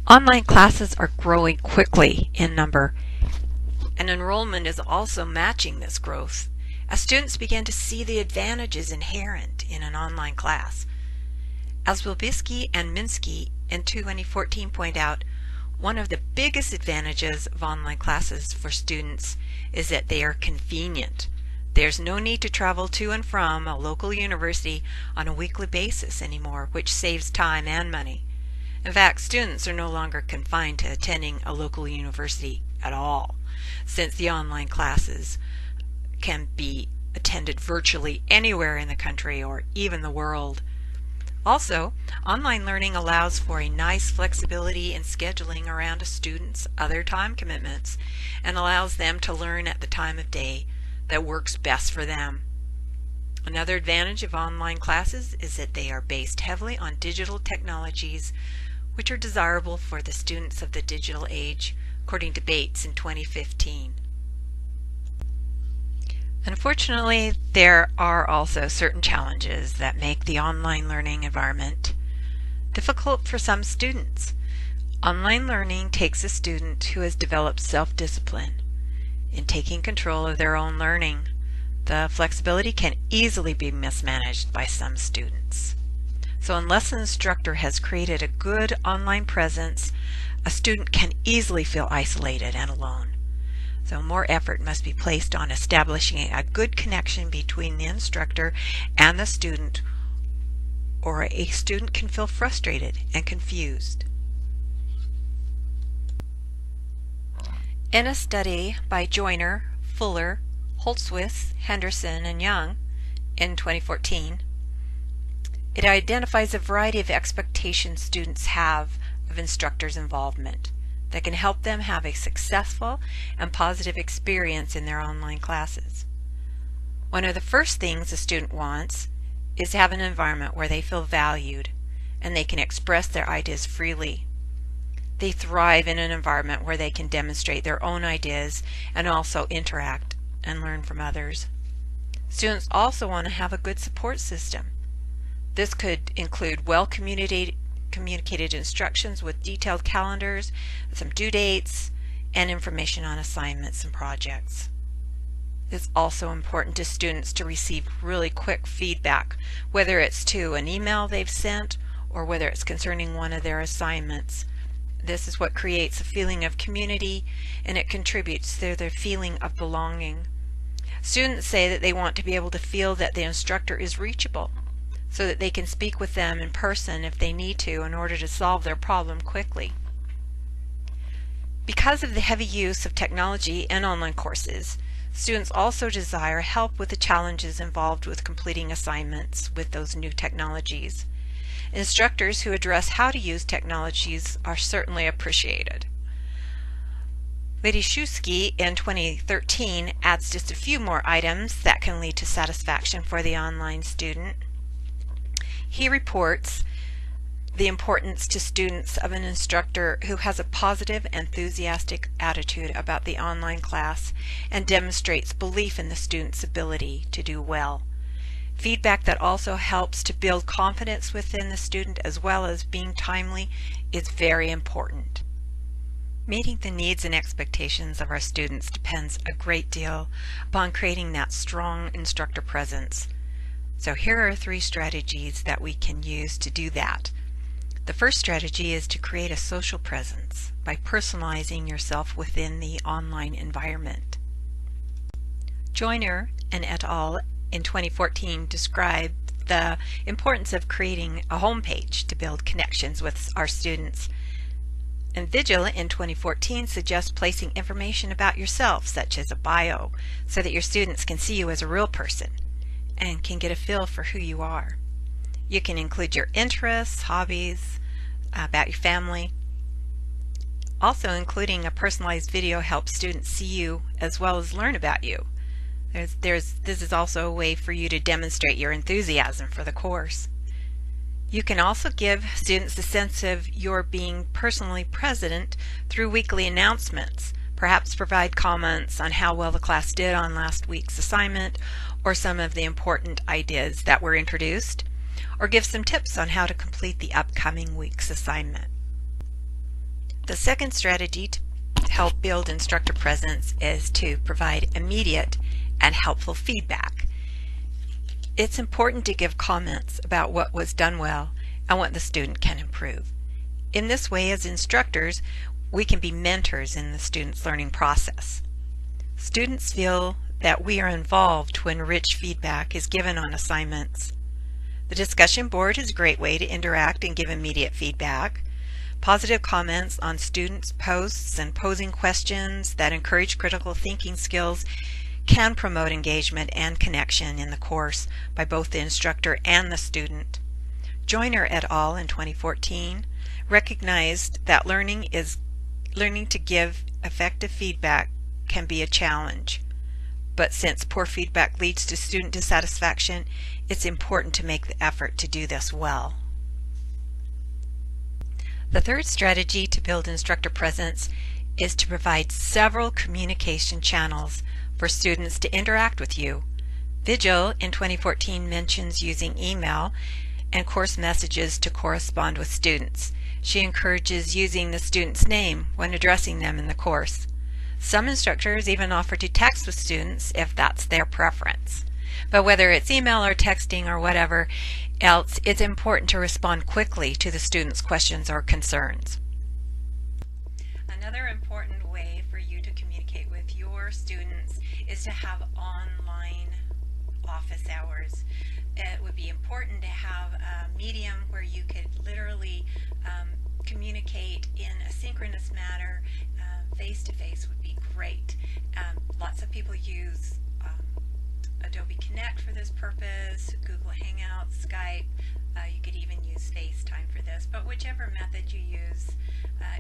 Online classes are growing quickly in number, and enrollment is also matching this growth as students begin to see the advantages inherent in an online class. As Wilbiski and Minsky in 2014 point out, one of the biggest advantages of online classes for students is that they are convenient. There's no need to travel to and from a local university on a weekly basis anymore, which saves time and money. In fact, students are no longer confined to attending a local university at all, since the online classes can be attended virtually anywhere in the country or even the world. Also, online learning allows for a nice flexibility in scheduling around a student's other time commitments and allows them to learn at the time of day that works best for them. Another advantage of online classes is that they are based heavily on digital technologies, which are desirable for the students of the digital age, according to Bates in 2015. Unfortunately, there are also certain challenges that make the online learning environment difficult for some students. Online learning takes a student who has developed self-discipline in taking control of their own learning. The flexibility can easily be mismanaged by some students. So unless an instructor has created a good online presence, a student can easily feel isolated and alone. So more effort must be placed on establishing a good connection between the instructor and the student, or a student can feel frustrated and confused. In a study by Joyner, Fuller, Holtzwith, Henderson, and Young in 2014, it identifies a variety of expectations students have of instructors' involvement that can help them have a successful and positive experience in their online classes. One of the first things a student wants is to have an environment where they feel valued and they can express their ideas freely. They thrive in an environment where they can demonstrate their own ideas and also interact and learn from others. Students also want to have a good support system. This could include well-communicated instructions with detailed calendars, some due dates, and information on assignments and projects. It's also important to students to receive really quick feedback, whether it's to an email they've sent or whether it's concerning one of their assignments. This is what creates a feeling of community, and it contributes to their feeling of belonging. Students say that they want to be able to feel that the instructor is reachable, so that they can speak with them in person if they need to in order to solve their problem quickly. Because of the heavy use of technology and online courses, students also desire help with the challenges involved with completing assignments with those new technologies. Instructors who address how to use technologies are certainly appreciated. Ledyshewski in 2013 adds just a few more items that can lead to satisfaction for the online student. He reports the importance to students of an instructor who has a positive, enthusiastic attitude about the online class and demonstrates belief in the student's ability to do well. Feedback that also helps to build confidence within the student as well as being timely is very important. Meeting the needs and expectations of our students depends a great deal upon creating that strong instructor presence. So here are 3 strategies that we can use to do that. The first strategy is to create a social presence by personalizing yourself within the online environment. Joyner and et al. In 2014 described the importance of creating a homepage to build connections with our students. And Vigil in 2014 suggests placing information about yourself, such as a bio, so that your students can see you as a real person and can get a feel for who you are. You can include your interests, hobbies, about your family. Also, including a personalized video helps students see you as well as learn about you. This is also a way for you to demonstrate your enthusiasm for the course. You can also give students a sense of your being personally present through weekly announcements. Perhaps provide comments on how well the class did on last week's assignment or some of the important ideas that were introduced, or give some tips on how to complete the upcoming week's assignment. The second strategy to help build instructor presence is to provide immediate and helpful feedback. It's important to give comments about what was done well and what the student can improve. In this way, as instructors, we can be mentors in the student's learning process. Students feel that we are involved when rich feedback is given on assignments. The discussion board is a great way to interact and give immediate feedback. Positive comments on students' posts and posing questions that encourage critical thinking skills can promote engagement and connection in the course by both the instructor and the student. Joyner et al. In 2014 recognized that learning to give effective feedback can be a challenge. But since poor feedback leads to student dissatisfaction, it's important to make the effort to do this well. The third strategy to build instructor presence is to provide several communication channels for students to interact with you. Vigil in 2014 mentions using email and course messages to correspond with students. She encourages using the student's name when addressing them in the course. Some instructors even offer to text with students if that's their preference. But whether it's email or texting or whatever else, it's important to respond quickly to the student's questions or concerns. Another important way for you to communicate with your students is to have online office hours. It would be important to have a medium where you could literally communicate in a synchronous manner. Face-to-face would be great. Lots of people use Adobe Connect for this purpose, Google Hangouts, Skype. You could even use FaceTime for this, but whichever method you use,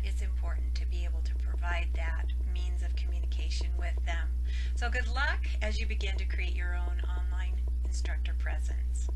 it's important to be able to provide that means of communication with them. So good luck as you begin to create your own online instructor presence.